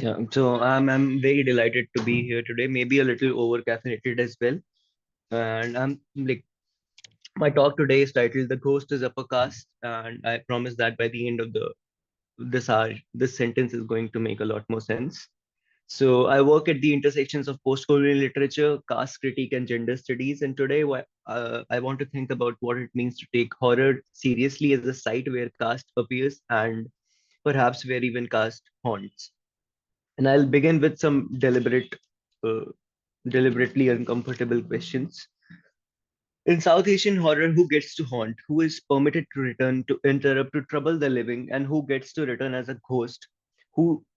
I'm very delighted to be here today. Maybe a little over caffeinated as well. And I'm like my talk today is titled "The Ghost is Upper Caste," and I promise that by the end of the this hour, this sentence is going to make a lot more sense. So I work at the intersections of post-colonial literature, caste critique, and gender studies. And today, I want to think about what it means to take horror seriously as a site where caste appears and perhaps where even caste haunts. And I'll begin with some uh, deliberately uncomfortable questions. In South Asian horror, who gets to haunt? Who is permitted to return, to interrupt, to trouble the living, and who gets to return as a ghost?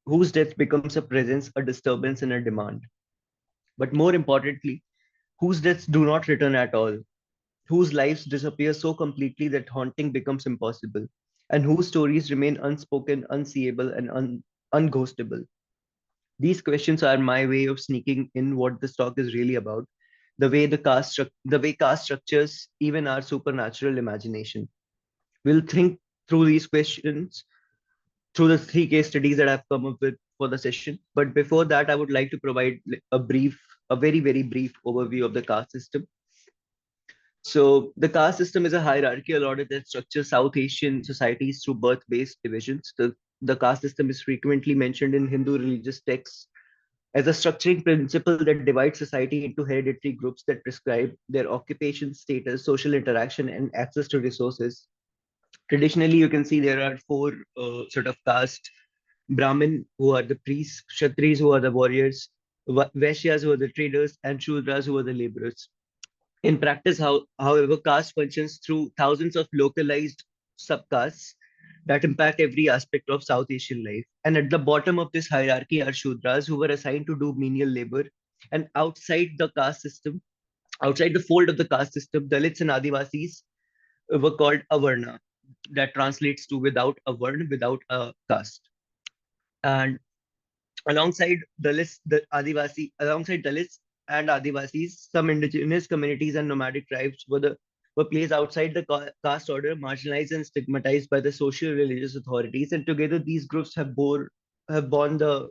Whose death becomes a presence, a disturbance, and a demand? But more importantly, whose deaths do not return at all? Whose lives disappear so completely that haunting becomes impossible? And whose stories remain unspoken, unseeable, and unghostable? These questions are my way of sneaking in what this talk is really about, the way caste structures even our supernatural imagination. We'll think through these questions through the three case studies that I've come up with for the session. But before that, I would like to provide a very brief overview of the caste system. So the caste system is a hierarchical order that structures South Asian societies through birth-based divisions. The caste system is frequently mentioned in Hindu religious texts as a structuring principle that divides society into hereditary groups that prescribe their occupation, status, social interaction, and access to resources. Traditionally, you can see there are four sort of castes: Brahmin, who are the priests; Kshatris, who are the warriors; Vaishyas, who are the traders; and Shudras, who are the laborers. In practice, however, caste functions through thousands of localized subcastes that impact every aspect of South Asian life. And at the bottom of this hierarchy are Shudras, who were assigned to do menial labor. And outside the fold of the caste system, Dalits and Adivasis were called Avarna. That translates to without a varna, without a caste. And alongside Dalits and Adivasis, some indigenous communities and nomadic tribes were placed outside the caste order, marginalized and stigmatized by the social religious authorities. And together, these groups have borne the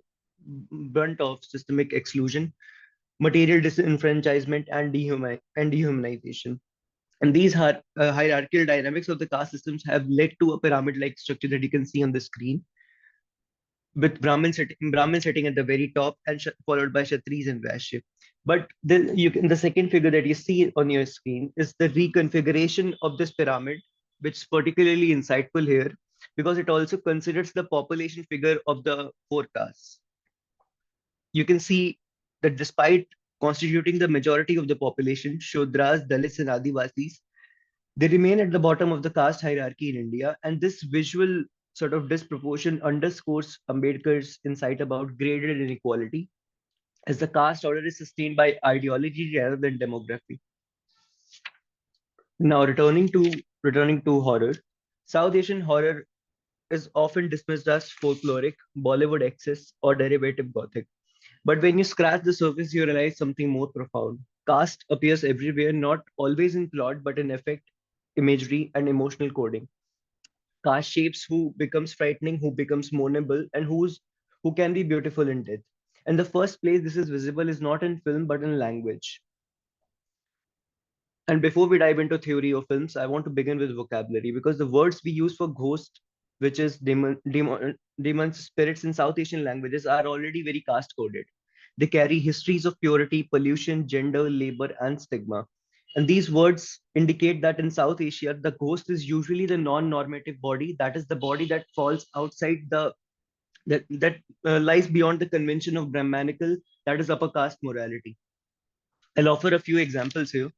brunt of systemic exclusion, material disenfranchisement, and dehumanization. And these hierarchical dynamics of the caste systems have led to a pyramid-like structure that you can see on the screen, with Brahmin sitting at the very top and followed by Kshatris and Vaishya. But the second figure that you see on your screen is the reconfiguration of this pyramid, which is particularly insightful here because it also considers the population figure of the four castes. You can see that despite constituting the majority of the population, Shudras, Dalits, and Adivasis, they remain at the bottom of the caste hierarchy in India, and this visual sort of disproportion underscores Ambedkar's insight about graded inequality, as the caste order is sustained by ideology rather than demography. Now, returning to horror, South Asian horror is often dismissed as folkloric, Bollywood excess, or derivative Gothic. But when you scratch the surface, you realize something more profound. Caste appears everywhere, not always in plot, but in effect, imagery, and emotional coding. Caste shapes who becomes frightening, who becomes mournable, and who can be beautiful in death. And the first place this is visible is not in film but in language. And before we dive into theory of films, I want to begin with vocabulary because the words we use for ghost, which is demons, spirits in South Asian languages, are already very caste coded. They carry histories of purity, pollution, gender, labor, and stigma. And these words indicate that in South Asia, the ghost is usually the non-normative body, that is the body that falls outside that lies beyond the convention of Brahmanical, that is upper caste morality. I'll offer a few examples here.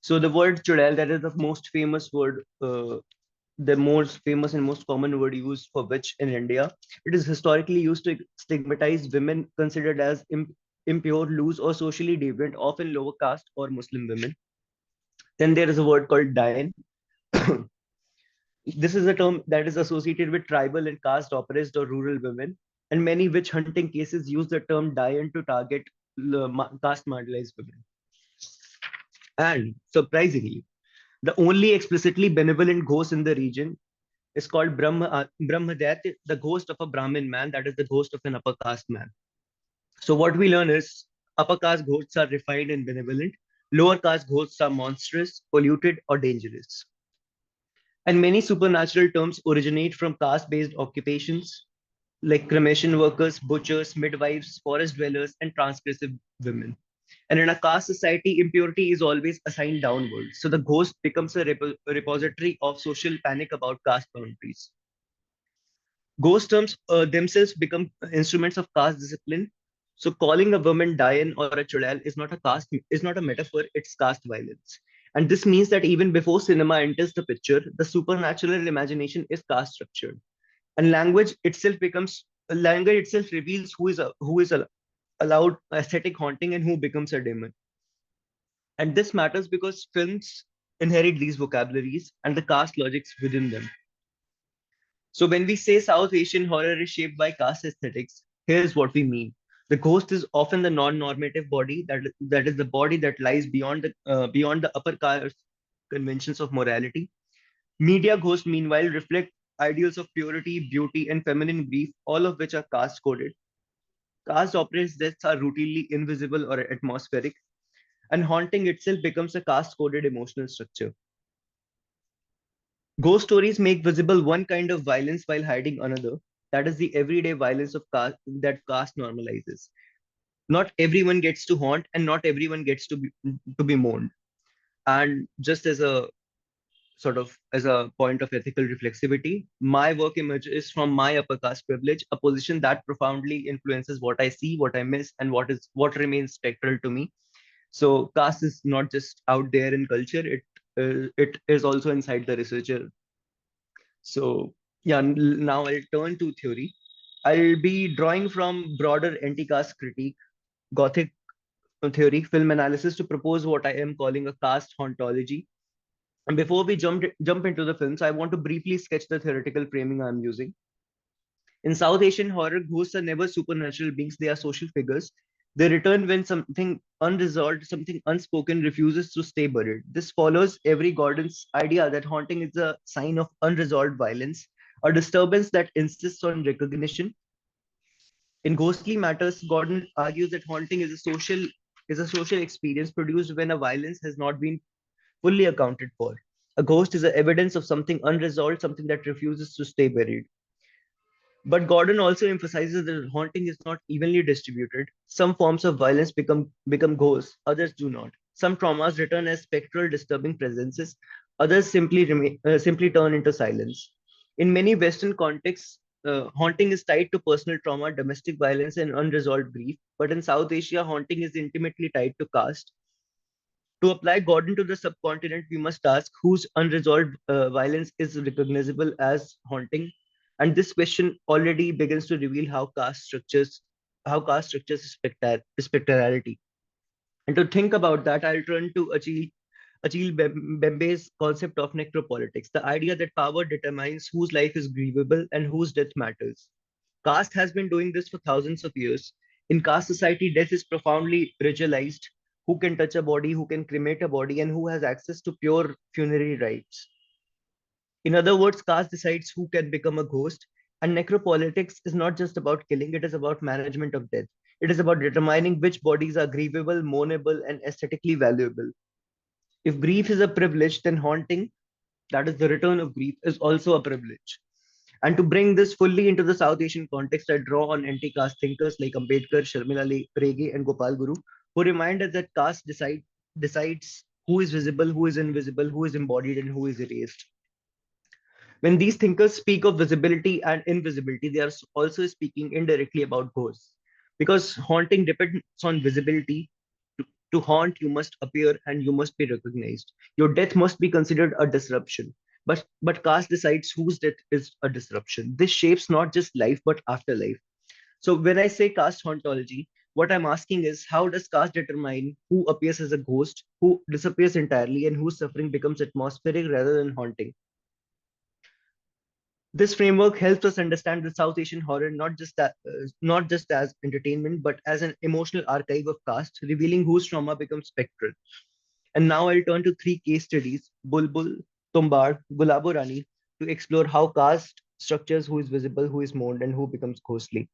So the word chudel, that is the most famous word, the most famous and most common word used for witch in India. It is historically used to stigmatize women considered as impure, loose, or socially deviant, often lower caste or Muslim women. Then there is a word called Dayan. This is a term that is associated with tribal and caste oppressed or rural women. And many witch hunting cases use the term Dayan to target caste marginalized women. And surprisingly, the only explicitly benevolent ghost in the region is called Brahmadat, the ghost of a Brahmin man, that is the ghost of an upper caste man. So what we learn is upper caste ghosts are refined and benevolent, lower caste ghosts are monstrous, polluted, or dangerous. And many supernatural terms originate from caste-based occupations like cremation workers, butchers, midwives, forest dwellers, and transgressive women. And in a caste society, impurity is always assigned downward. So the ghost becomes a repository of social panic about caste boundaries. Ghost terms themselves become instruments of caste discipline. So calling a woman Diane or a Chudal is not a metaphor, it's caste violence. And this means that even before cinema enters the picture, the supernatural imagination is caste structured. And language itself reveals who is allowed aesthetic haunting and who becomes a demon. And this matters because films inherit these vocabularies and the caste logics within them. So when we say South Asian horror is shaped by caste aesthetics, here's what we mean. The ghost is often the non-normative body, that is the body that lies beyond the upper caste conventions of morality. Media ghosts, meanwhile, reflect ideals of purity, beauty, and feminine grief, all of which are caste coded. Caste operates deaths are routinely invisible or atmospheric, and haunting itself becomes a caste coded emotional structure. Ghost stories make visible one kind of violence while hiding another. That is the everyday violence of caste that caste normalizes. Not everyone gets to haunt, and not everyone gets to be mourned. And just as a as a point of ethical reflexivity, my work emerges from my upper caste privilege, a position that profoundly influences what I see, what I miss, and what remains spectral to me. So caste is not just out there in culture; it is also inside the researcher. So yeah, now I'll turn to theory. I'll be drawing from broader anti-caste critique, Gothic theory, film analysis to propose what I am calling a caste hauntology. And before we jump into the films, I want to briefly sketch the theoretical framing I'm using. In South Asian horror, ghosts are never supernatural beings, they are social figures. They return when something unresolved, something unspoken refuses to stay buried. This follows every Gordon's idea that haunting is a sign of unresolved violence, a disturbance that insists on recognition. In Ghostly Matters, Gordon argues that haunting is a social experience produced when a violence has not been fully accounted for. A ghost is a evidence of something unresolved, something that refuses to stay buried. But Gordon also emphasizes that haunting is not evenly distributed. Some forms of violence become ghosts, others do not. Some traumas return as spectral, disturbing presences, others simply turn into silence. In many Western contexts, haunting is tied to personal trauma, domestic violence, and unresolved grief. But in South Asia, haunting is intimately tied to caste. To apply Gordon to the subcontinent, we must ask whose unresolved violence is recognizable as haunting. And this question already begins to reveal how caste structures spectrality. And to think about that, I'll turn to Bembe's concept of necropolitics, the idea that power determines whose life is grievable and whose death matters. Caste has been doing this for thousands of years. In caste society, death is profoundly ritualized. Who can touch a body, who can cremate a body, and who has access to pure funerary rites. In other words, caste decides who can become a ghost. And necropolitics is not just about killing, it is about management of death. It is about determining which bodies are grievable, mournable, and aesthetically valuable. If grief is a privilege, then haunting, that is the return of grief, is also a privilege. And to bring this fully into the South Asian context, I draw on anti-caste thinkers like Ambedkar, Sharmila Rege, and Gopal Guru, who remind us that decides who is visible, who is invisible, who is embodied, and who is erased. When these thinkers speak of visibility and invisibility, they are also speaking indirectly about ghosts. Because haunting depends on visibility. To haunt, you must appear and you must be recognized. Your death must be considered a disruption. But caste decides whose death is a disruption. This shapes not just life but afterlife. So when I say caste hauntology, what I'm asking is how does caste determine who appears as a ghost, who disappears entirely, and whose suffering becomes atmospheric rather than haunting? This framework helps us understand the South Asian horror not just as entertainment, but as an emotional archive of caste, revealing whose trauma becomes spectral. And now I'll turn to three case studies: Bulbul, Tumbar, Gulabo Rani, to explore how caste structures who is visible, who is mourned, and who becomes ghostly.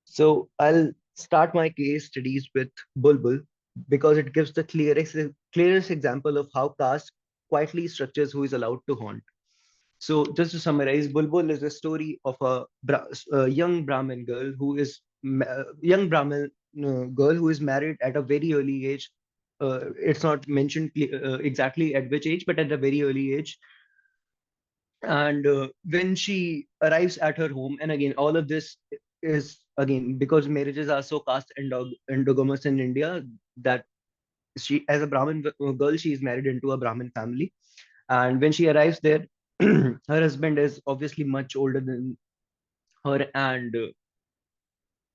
So I'll start my case studies with Bulbul because it gives the clearest example of how caste quietly structures who is allowed to haunt. So just to summarize, Bulbul is a story of a young Brahmin girl who is young Brahmin girl who is married at a very early age. It's not mentioned exactly at which age, but at a very early age. And when she arrives at her home, and again, all of this is again because marriages are so caste endogamous in India that she, as a Brahmin girl, she is married into a Brahmin family. And when she arrives there, her husband is obviously much older than her, and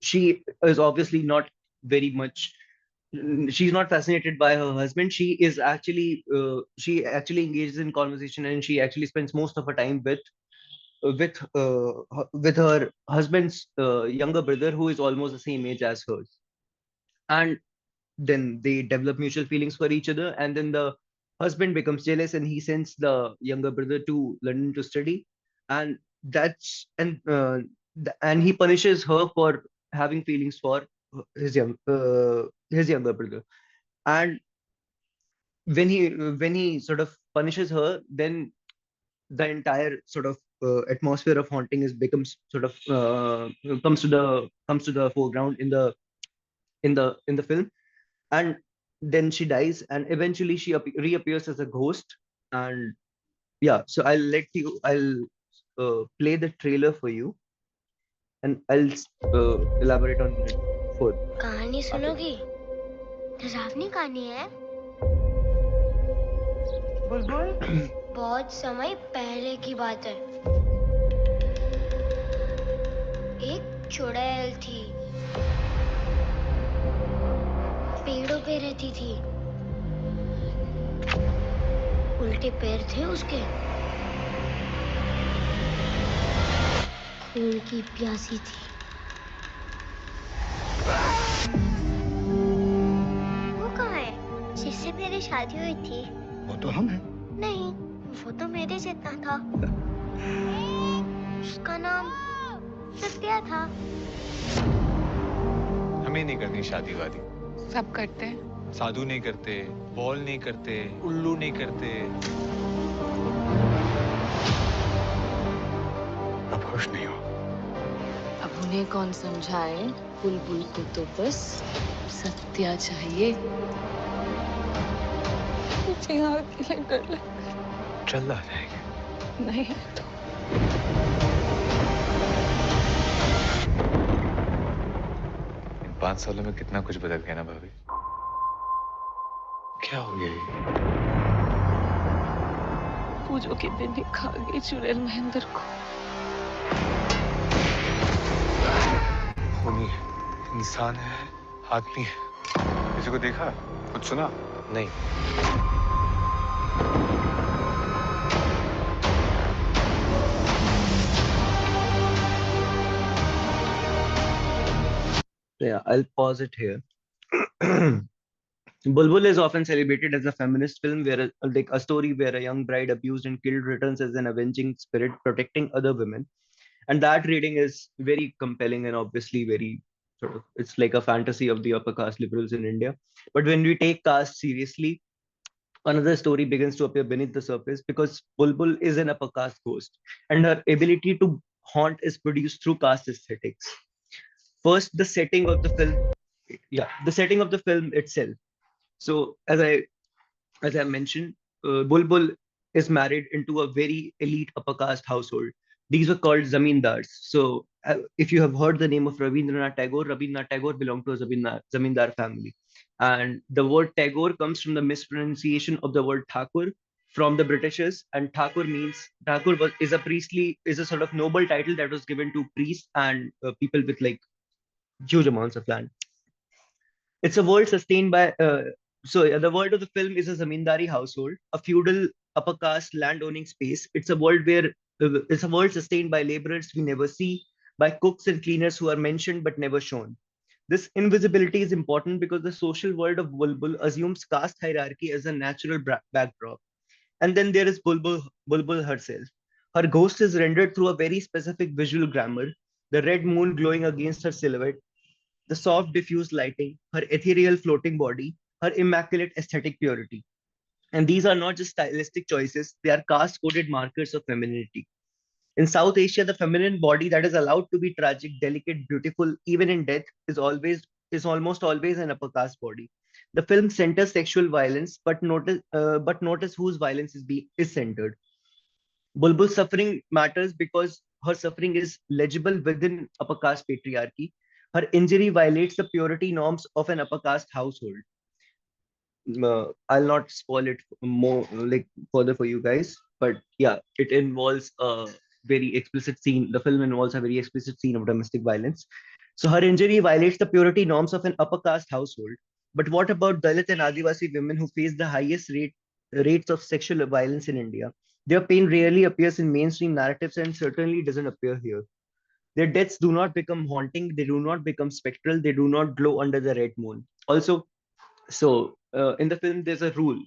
she is obviously not very much. She's not fascinated by her husband. She actually engages in conversation, and she actually spends most of her time with her husband's younger brother, who is almost the same age as hers. And then they develop mutual feelings for each other, and then the husband becomes jealous and he sends the younger brother to London to study. And that's and he punishes her for having feelings for his younger brother. And when he sort of punishes her, then the entire sort of atmosphere of haunting is becomes sort of comes to the foreground in the film. And then she dies, and eventually she reappears as a ghost. And yeah, so I'll play the trailer for you, and I'll elaborate on it further कहानी after सुनोगी? डरावनी कहानी है। बुलबुल, that. बहुत समय पहले की बात है। एक चुड़ैल थी, पेड़ों पे रहती थी। उल्टे पैर थे उसके। खून की प्यासी थी। वो कहाँ है? जिससे मेरी शादी हुई थी? वो तो हम हैं। नहीं, वो तो मेरे जितना था। उसका नाम सत्या था। हमें नहीं करनी शादी वादी। सब करते हैं। साधु नहीं करते, बॉल नहीं करते, उल्लू नहीं करते। अब खुश नहीं हो? अब उन्हें कौन समझाए? बुलबुल को तो बस सत्या चाहिए। मुझे यहाँ अकेले डर लगता है। चल आ जाएगी। नहीं तो इन 5 सालों में कितना कुछ बदल गया ना भाभी। क्या हो गया ये? पूजो के दिन ही खा गई चुड़ैल महेंद्र को। खूनी है, इंसान है, आदमी है। किसी को देखा? कुछ सुना? नहीं। Yeah, I'll pause it here. Bulbul is often celebrated as a feminist film where like a story where a young bride abused and killed returns as an avenging spirit protecting other women. And that reading is very compelling and obviously very sort of it's like a fantasy of the upper caste liberals in India. But when we take caste seriously, another story begins to appear beneath the surface because Bulbul is an upper caste ghost, and her ability to haunt is produced through caste aesthetics. First, the setting of the film. Yeah, the setting of the film itself. So as I mentioned, Bulbul is married into a very elite upper caste household. These were called zamindars. So if you have heard the name of Rabindranath Tagore belonged to a zamindar family. And the word Tagore comes from the mispronunciation of the word Thakur from the Britishers. And is a sort of noble title that was given to priests and people with like huge amounts of land. It's a world sustained by. The world of the film is a zamindari household, a feudal upper caste land-owning space. It's a world sustained by laborers we never see, by cooks and cleaners who are mentioned but never shown. This invisibility is important because the social world of Bulbul assumes caste hierarchy as a natural backdrop. And then there is Bulbul herself. Her ghost is rendered through a very specific visual grammar, the red moon glowing against her silhouette, the soft diffused lighting, her ethereal floating body, her immaculate aesthetic purity. And these are not just stylistic choices, they are caste coded markers of femininity. In South Asia, the feminine body that is allowed to be tragic, delicate, beautiful, even in death, is almost always an upper caste body. The film centers sexual violence, but notice whose violence is centered. Bulbul's suffering matters because her suffering is legible within upper caste patriarchy. Her injury violates the purity norms of an upper caste household. I'll not spoil it more like further for you guys, but yeah, it involves a very explicit scene. The film involves a very explicit scene of domestic violence. So her injury violates the purity norms of an upper caste household. But what about Dalit and Adivasi women who face the highest rates of sexual violence in India? Their pain rarely appears in mainstream narratives and certainly doesn't appear here. Their deaths do not become haunting, they do not become spectral, they do not glow under the red moon. Also, in the film, there's a rule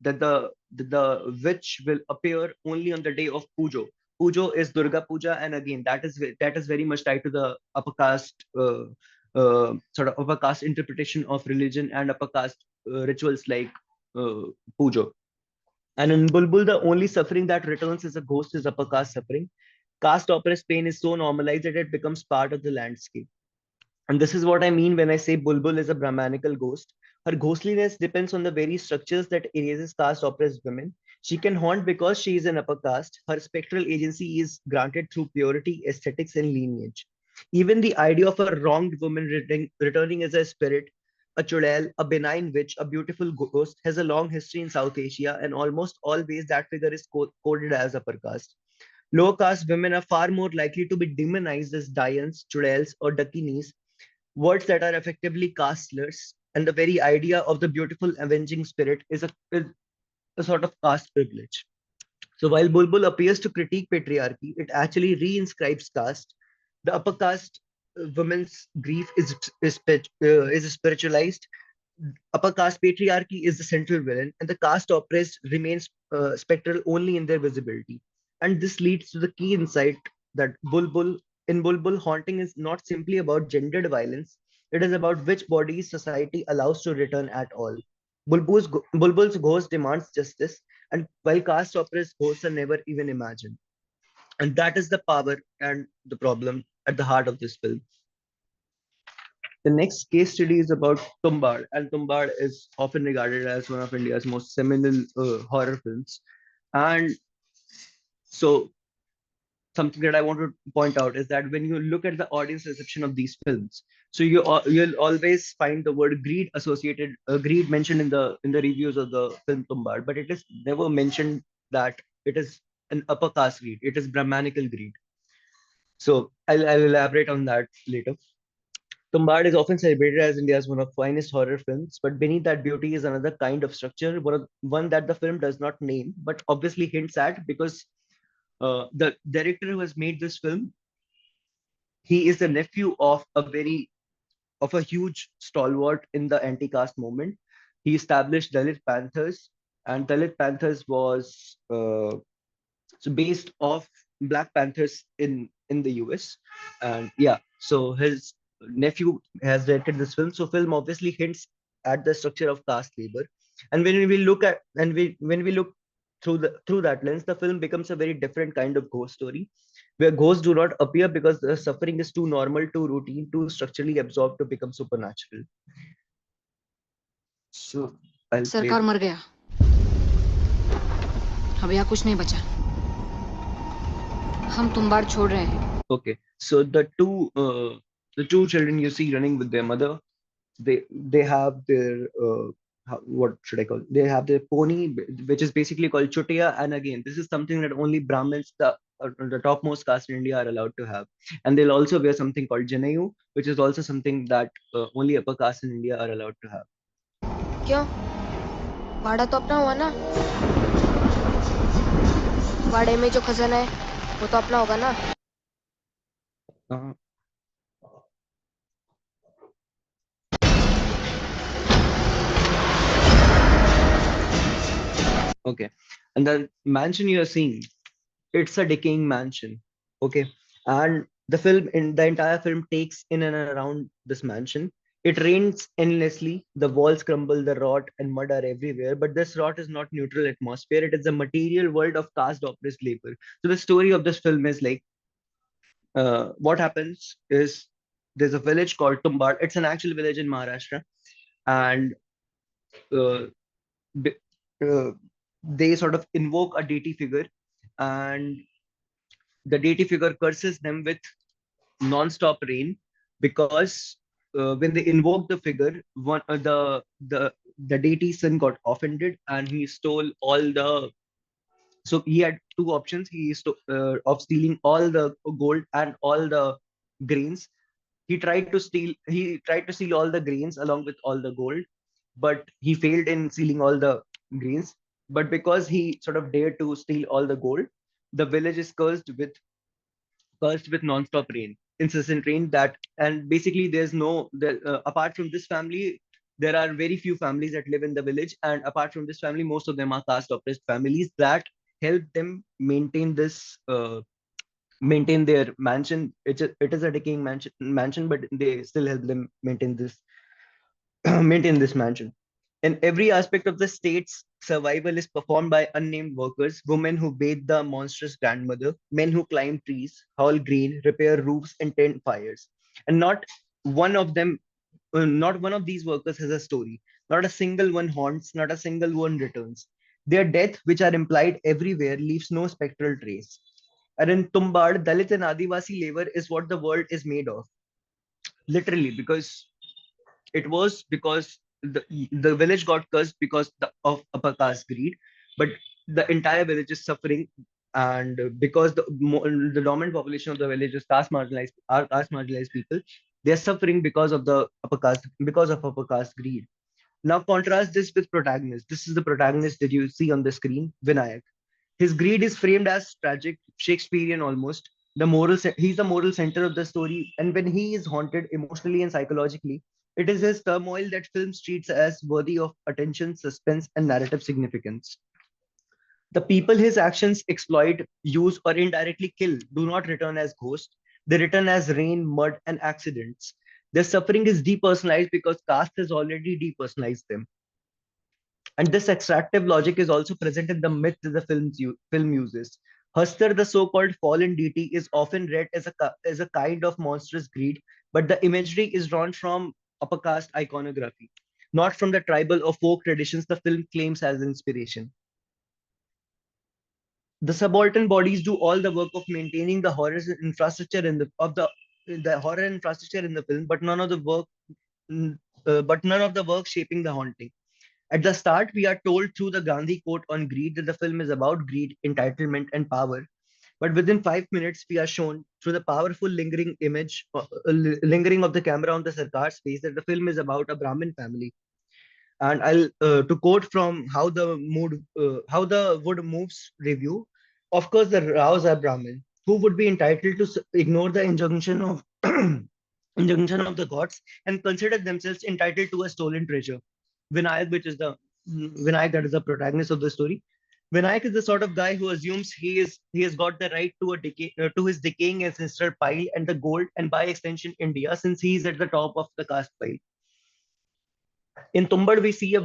that the witch will appear only on the day of Pujo. Pujo is Durga Puja, and again, that is very much tied to the upper caste sort of upper caste interpretation of religion and upper caste rituals like uh, Pujo. And in Bulbul, the only suffering that returns as a ghost is upper caste suffering. Caste oppressed pain is so normalized that it becomes part of the landscape. And this is what I mean when I say Bulbul is a Brahmanical ghost. Her ghostliness depends on the very structures that erases caste oppressed women. She can haunt because she is an upper caste. Her spectral agency is granted through purity, aesthetics, and lineage. Even the idea of a wronged woman returning as a spirit, a chudel, a benign witch, a beautiful ghost, has a long history in South Asia, and almost always that figure is coded as upper caste. Lower caste women are far more likely to be demonized as Dians, chudels, or dakinis, words that are effectively caste slurs, and the very idea of the beautiful avenging spirit is a sort of caste privilege. So while Bulbul appears to critique patriarchy, it actually reinscribes caste. The upper caste women's grief is spiritualized. Upper caste patriarchy is the central villain, and the caste oppressed remains spectral only in their visibility. And this leads to the key insight that Bulbul, haunting is not simply about gendered violence, it is about which bodies society allows to return at all. Bulbul's ghost demands justice, and while caste oppressed ghosts are never even imagined. And that is the power and the problem at the heart of this film. The next case study is about Tumbad, and Tumbad is often regarded as one of India's most seminal horror films. And so, something that I want to point out is that when you look at the audience reception of these films, so you'll always find the word greed mentioned in the reviews of the film Tumbad, but it is never mentioned that it is an upper caste greed. It is Brahmanical greed. So I'll elaborate on that later. Tumbad is often celebrated as India's one of the finest horror films, but beneath that beauty is another kind of structure, one that the film does not name, but obviously hints at because the director who has made this film, he is the nephew of a huge stalwart in the anti-caste movement. He established Dalit Panthers, and Dalit Panthers was based off Black Panthers in the US. And yeah, so his nephew has directed this film. So film obviously hints at the structure of caste labor. And when we look through that lens, the film becomes a very different kind of ghost story, where ghosts do not appear because the suffering is too normal, too routine, too structurally absorbed to become supernatural. So I'll play. सरकार मर गया अब यहाँ कुछ नहीं बचा हम तुम्बाड़ छोड़ रहे हैं Okay, so the two children you see running with their mother, they have their what should I call? They have their pony, which is basically called chutia. And again, this is something that only Brahmins, the topmost caste in India, are allowed to have. And they'll also wear something called janayu, which is also something that only upper caste in India are allowed to have. क्यों भाड़ा तो अपना हुआ ना भाड़े में जो खजाना है वो तो अपना होगा ना Uh, okay. And the mansion you are seeing, it's a decaying mansion. Okay. And the entire film takes in and around this mansion. It rains endlessly, the walls crumble, the rot and mud are everywhere, but this rot is not neutral atmosphere, it is a material world of caste oppressed labor. So the story of this film is like, what happens is there's a village called Tumbad. It's an actual village in Maharashtra, and uh, they, uh, they sort of invoke a deity figure, and the deity figure curses them with non-stop rain because when they invoke the figure, the deity's son got offended and he stole all the. So he had two options. Of stealing all the gold and all the grains. He tried to steal all the grains along with all the gold, but he failed in stealing all the grains. But because he sort of dared to steal all the gold, the village is cursed with non-stop rain, incessant rain. That and basically there's no there, apart from this family, there are very few families that live in the village, and apart from this family, most of them are caste oppressed families that help them maintain their mansion. It is a decaying mansion, but they still help them maintain this maintain this mansion. In every aspect of the state's survival is performed by unnamed workers, women who bathe the monstrous grandmother, men who climb trees, haul grain, repair roofs, and tend fires. And not one of these workers has a story. Not a single one haunts, not a single one returns. Their death, which are implied everywhere, leaves no spectral trace. And in Tumbad, Dalit and Adivasi labor is what the world is made of. Literally, because the village got cursed because of upper caste greed, but the entire village is suffering, and because the dominant population of the village is caste marginalized people, they are suffering because of upper caste greed. Now contrast this with protagonist. This is the protagonist that you see on the screen, Vinayak. His greed is framed as tragic, Shakespearean almost. He's the moral center of the story, and when he is haunted emotionally and psychologically, it is his turmoil that film treats as worthy of attention, suspense, and narrative significance. The people his actions exploit, use, or indirectly kill do not return as ghosts. They return as rain, mud, and accidents. Their suffering is depersonalized because caste has already depersonalized them. And this extractive logic is also present in the myth that the film uses. Hastar, the so-called fallen deity, is often read as a kind of monstrous greed, but the imagery is drawn from upper caste iconography, not from the tribal or folk traditions the film claims as inspiration. The subaltern bodies do all the work of maintaining the horror infrastructure the horror infrastructure in the film, but none of the work shaping the haunting. At the start, we are told through the Gandhi quote on greed that the film is about greed, entitlement, and power. But within 5 minutes, we are shown through the powerful lingering of the camera on the Sarkar's face that the film is about a Brahmin family. And I'll to quote from how the wood moves review. Of course, the Raos are Brahmin, who would be entitled to ignore the injunction of injunction of the gods and consider themselves entitled to a stolen treasure. Vinayak, Vinayak, that is the protagonist of the story. Vinayak is the sort of guy who assumes he has got the right to his decaying ancestral pile and the gold, and by extension India, since he is at the top of the caste pile. In Tumbad, we see a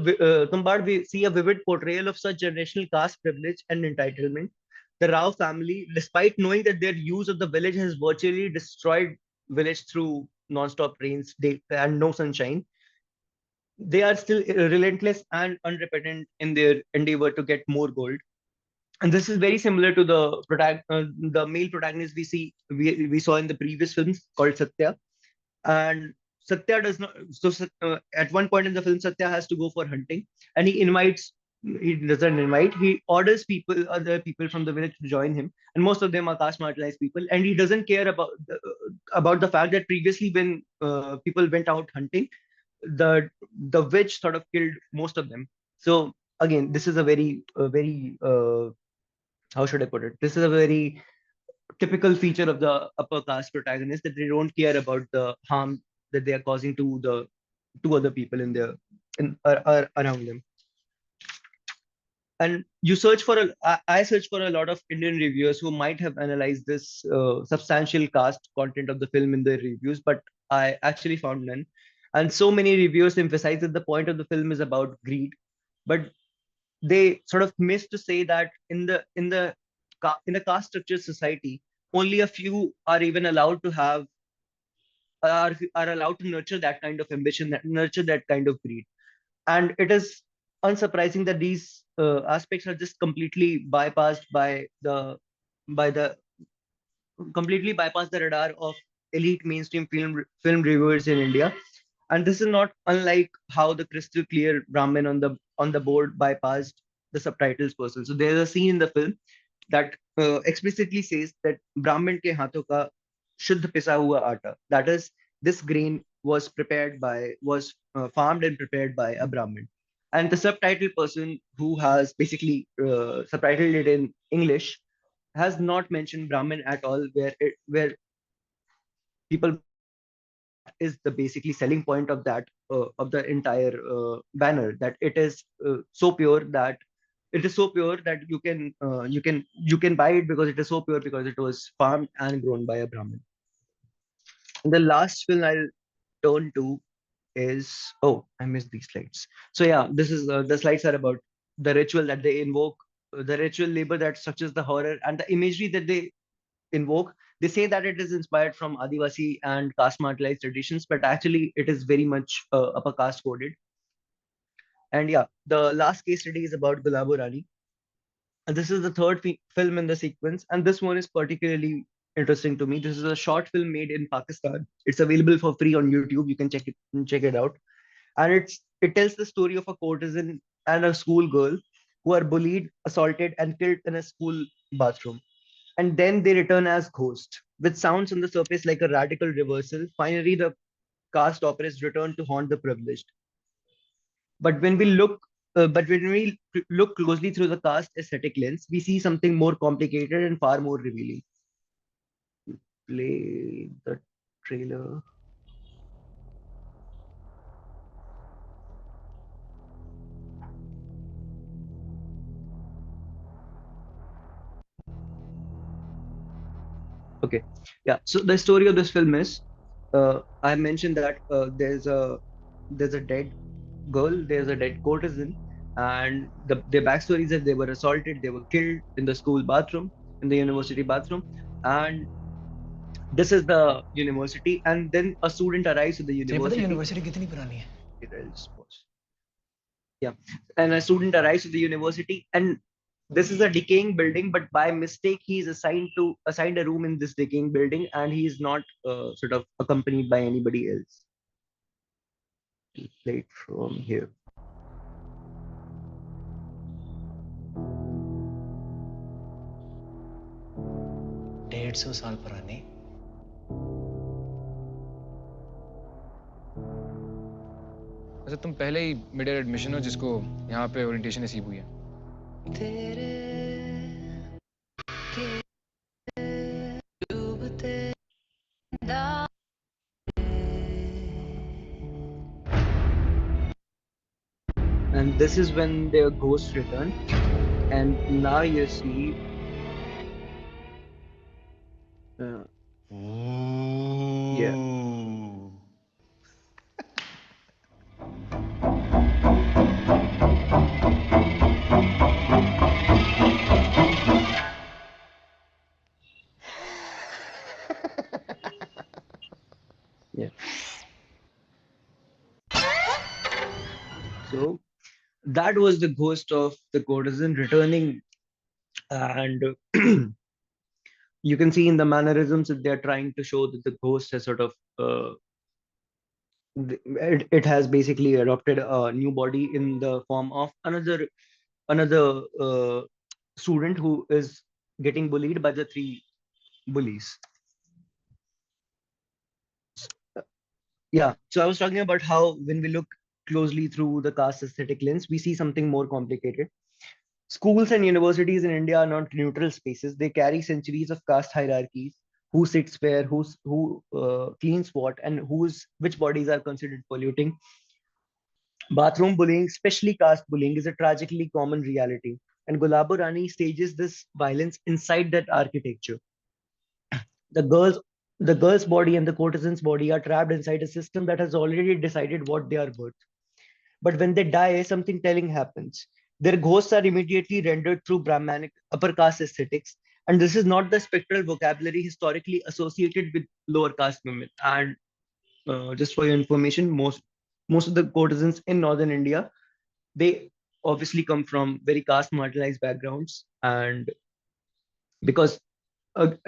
vivid portrayal of such generational caste privilege and entitlement. The Rao family, despite knowing that their use of the village has virtually destroyed village through non-stop rains and no sunshine, they are still relentless and unrepentant in their endeavor to get more gold. And this is very similar to the male protagonist we saw in the previous films called Satya. And Satya does not. At one point in the film, Satya has to go for hunting, and he invites. He doesn't invite. He orders other people from the village to join him, and most of them are caste marginalized people. And he doesn't care about the fact that previously, when people went out hunting, the witch sort of killed most of them. So again, this is a very how should I put it? This is a very typical feature of the upper caste protagonist, that they don't care about the harm that they are causing to other people around them. and you search for I search for a lot of Indian reviewers who might have analyzed this substantial cast content of the film in their reviews, but I actually found none. And so many reviewers emphasize that the point of the film is about greed, but they sort of miss to say that in a caste structured society, only a few are even allowed to have are allowed to nurture that kind of ambition, nurture that kind of greed. And it is unsurprising that these aspects are just by the completely bypass the radar of elite mainstream film reviewers in India. And this is not unlike how the crystal clear Brahmin on the board bypassed the subtitles person. So there's a scene in the film that explicitly says that Brahmin ke haathon ka shuddh pisa hua aata. That is, this grain was farmed and prepared by a Brahmin. And the subtitle person who has basically subtitled it in English has not mentioned Brahmin at all, where people might assume that that is the basically selling point of the entire banner, that it is so pure that you can buy it because it is so pure because it was farmed and grown by a Brahmin. And the last film I'll turn to is, oh, I missed these slides. So yeah, this is the slides are about the ritual that they invoke, the ritual labor that structures the horror, and the imagery that they invoke. They say that it is inspired from Adivasi and caste marginalized traditions, but actually it is very much upper caste coded. And yeah, the last case study is about Gulabo Rani. And this is the third film in the sequence, and this one is particularly interesting to me. This is a short film made in Pakistan. It's available for free on YouTube. You can check it out. And it tells the story of a courtesan and a school girl who are bullied, assaulted, and killed in a school bathroom, and then they return as ghosts, which sounds on the surface like a radical reversal. Finally, the caste operas return to haunt the privileged. But when we look closely through the caste aesthetic lens, we see something more complicated and far more revealing. Play the trailer. Okay, yeah. So the story of this film is, I mentioned that there's a dead girl, there's a dead courtesan, and their backstory is that they were assaulted, they were killed in the school bathroom, in the university bathroom, and this is the university, and then a student arrives at the Tripathi university. University कितनी पुरानी है? I'll just pause. Yeah, and a student arrives at the university, and this is a decaying building, but by mistake he is assigned a room in this decaying building, and he is not sort of accompanied by anybody else. Play it from here. 150 साल पुरानी. अच्छा तुम पहले ही mid year admission हो जिसको यहाँ पे orientation नसीब हुई है. And this is when their ghosts return, and now you see yeah. Yeah. So that was the ghost of the courtesan returning, and you can see in the mannerisms that they're trying to show that the ghost has sort of it has basically adopted a new body in the form of another student who is getting bullied by the three bullies. Yeah, so I was talking about how when we look closely through the caste aesthetic lens, we see something more complicated. Schools and universities in India are not neutral spaces. They carry centuries of caste hierarchies: who sits where, who cleans what, and which bodies are considered polluting. Bathroom bullying, especially caste bullying, is a tragically common reality, and Gulabo Rani stages this violence inside that architecture. The girls, the girl's body and the courtesan's body are trapped inside a system that has already decided what they are worth. But when they die, something telling happens. Their ghosts are immediately rendered through Brahmanic upper caste aesthetics, and this is not the spectral vocabulary historically associated with lower caste women. And just for your information, most of the courtesans in northern India, they obviously come from very caste marginalized backgrounds, and because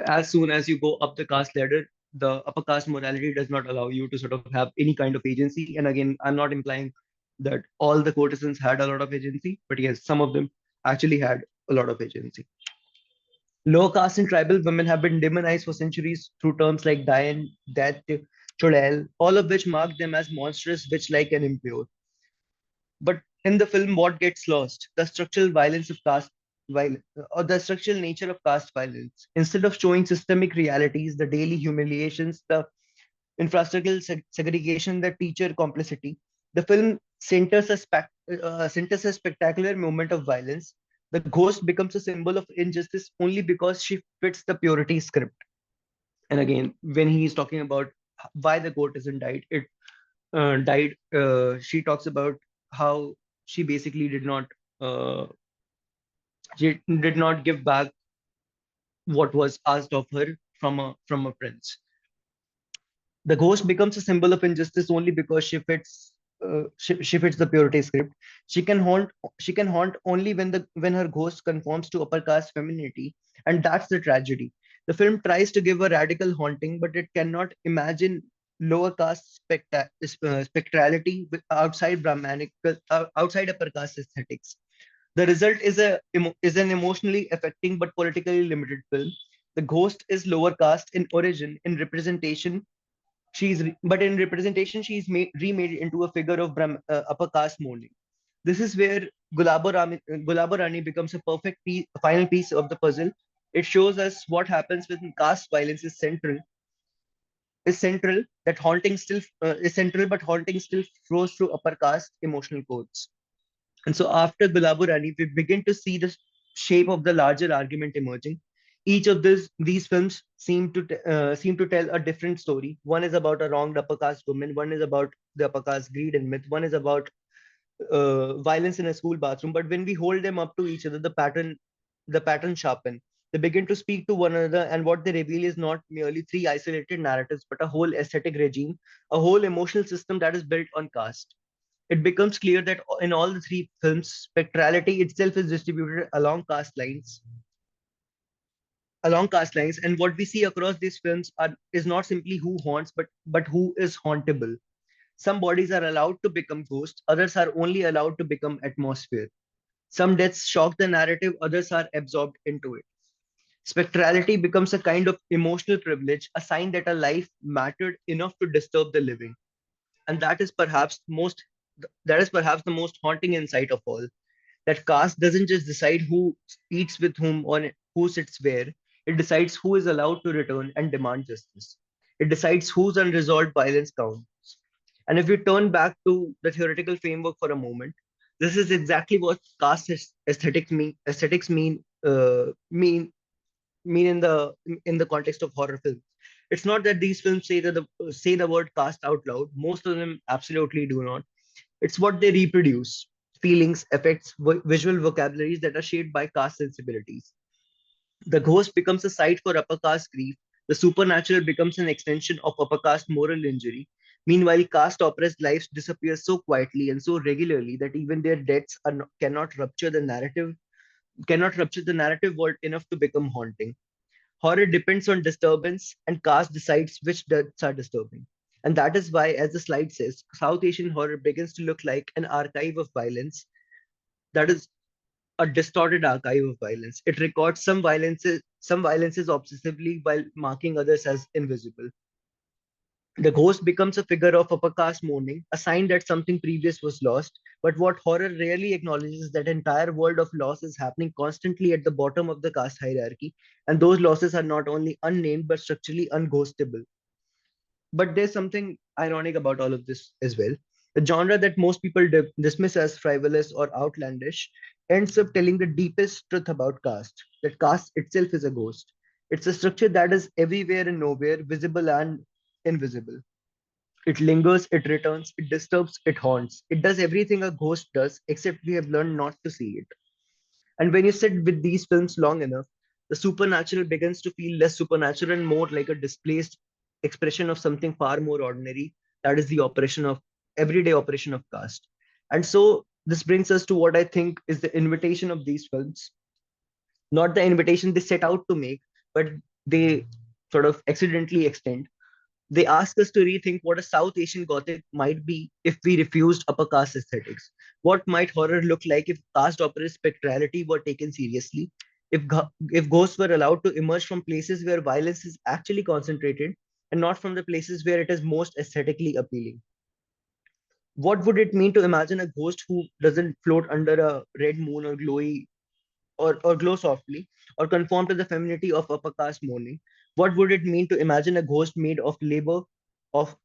as soon as you go up the caste ladder, the upper caste morality does not allow you to sort of have any kind of agency. And again, I'm not implying that all the courtesans had a lot of agency, but yes, some of them actually had a lot of agency. Lower caste and tribal women have been demonized for centuries through terms like Dayan, Dat, Chodel, all of which mark them as monstrous, witch-like, and impure. But in the film, what gets lost? The structural violence of caste violence, or the structural nature of caste violence. Instead of showing systemic realities, the daily humiliations, the infrastructural segregation, the teacher complicity, the film centers a spectacular moment of violence. The ghost becomes a symbol of injustice only because she fits the purity script. And again, when he is talking about why the courtesan died, she talks about how she basically uh, did not give back what was asked of her from a prince. The ghost becomes a symbol of injustice only because she fits the purity script. She can haunt only when her ghost conforms to upper caste femininity, and that's the tragedy. The film tries to give a radical haunting, but it cannot imagine lower caste spectrality outside Brahmanic, outside upper caste aesthetics. The result is an emotionally affecting but politically limited film. The ghost is lower caste in origin. In representation, but in representation, remade into a figure of upper caste mourning. This is where Gulabo Rani becomes a perfect final piece of the puzzle. It shows us what happens when caste violence is central, that haunting still is central, but haunting still flows through upper caste emotional codes. And so after Gulaburani, we begin to see the shape of the larger argument emerging. Each of these films seem to tell a different story. One is about a wronged upper caste woman. One is about the upper caste greed and myth. One is about violence in a school bathroom. But when we hold them up to each other, the pattern sharpen. They begin to speak to one another, and what they reveal is not merely three isolated narratives, but a whole aesthetic regime, a whole emotional system that is built on caste. It becomes clear that in all the three films, spectrality itself is distributed along caste lines, and what we see across these films is not simply who haunts, but who is hauntable. Some bodies are allowed to become ghosts, others are only allowed to become atmosphere. Some deaths shock the narrative, others are absorbed into it. Spectrality becomes a kind of emotional privilege, a sign that a life mattered enough to disturb the living. And that is perhaps the most haunting insight of all, that caste doesn't just decide who eats with whom or who sits where. It decides who is allowed to return and demand justice. It decides whose unresolved violence counts. And if we turn back to the theoretical framework for a moment, this is exactly what caste aesthetics mean in the context of horror films. It's not that these films say the word caste out loud. Most of them absolutely do not. It's what they reproduce: feelings, effects, visual vocabularies that are shaped by caste sensibilities. The ghost becomes a site for upper caste grief. The supernatural becomes an extension of upper caste moral injury. Meanwhile, caste oppressed lives disappear so quietly and so regularly that even their deaths cannot rupture the narrative world enough to become haunting. Horror depends on disturbance, and caste decides which deaths are disturbing. And that is why, as the slide says, South Asian horror begins to look like an archive of violence, that is, a distorted archive of violence. It records some violences obsessively while marking others as invisible. The ghost becomes a figure of upper caste mourning, a sign that something previous was lost. But what horror rarely acknowledges is that entire world of loss is happening constantly at the bottom of the caste hierarchy, and those losses are not only unnamed but structurally unghostable. But there's something ironic about all of this as well. The genre that most people dismiss as frivolous or outlandish ends up telling the deepest truth about caste, that caste itself is a ghost. It's a structure that is everywhere and nowhere, visible and invisible. It lingers, it returns, it disturbs, it haunts. It does everything a ghost does, except we have learned not to see it. And when you sit with these films long enough, the supernatural begins to feel less supernatural and more like a displaced expression of something far more ordinary. That is the operation of everyday operation of caste. And so this brings us to what I think is the invitation of these films, not the invitation they set out to make, but they sort of accidentally extend. They ask us to rethink what a South Asian Gothic might be if we refused upper caste aesthetics. What might horror look like if caste opera's spectrality were taken seriously? If ghosts were allowed to emerge from places where violence is actually concentrated and not from the places where it is most aesthetically appealing? What would it mean to imagine a ghost who doesn't float under a red moon or or glow softly or conform to the femininity of upper caste mourning? What would it mean to imagine a ghost made of labor, of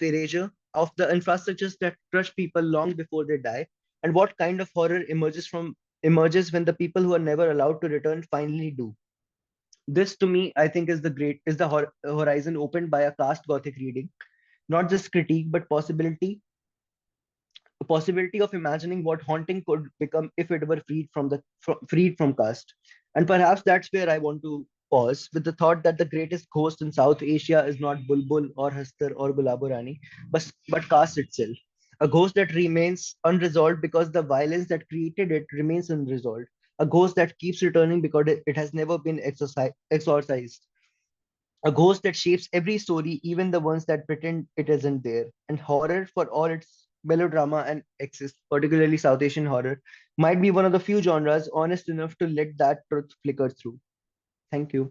erasure, of the infrastructures that crush people long before they die? And what kind of horror emerges when the people who are never allowed to return finally do? This to me, I think, is the horizon opened by a caste gothic reading, not just critique, but a possibility of imagining what haunting could become if it were freed from caste. And perhaps that's where I want to pause with the thought that the greatest ghost in South Asia is not Bulbul or Hastar or Gulaburani, but caste itself. A ghost that remains unresolved because the violence that created it remains unresolved. A ghost that keeps returning because it has never been exorcised. A ghost that shapes every story, even the ones that pretend it isn't there. And horror, for all its melodrama and excess, particularly South Asian horror, might be one of the few genres honest enough to let that truth flicker through. Thank you.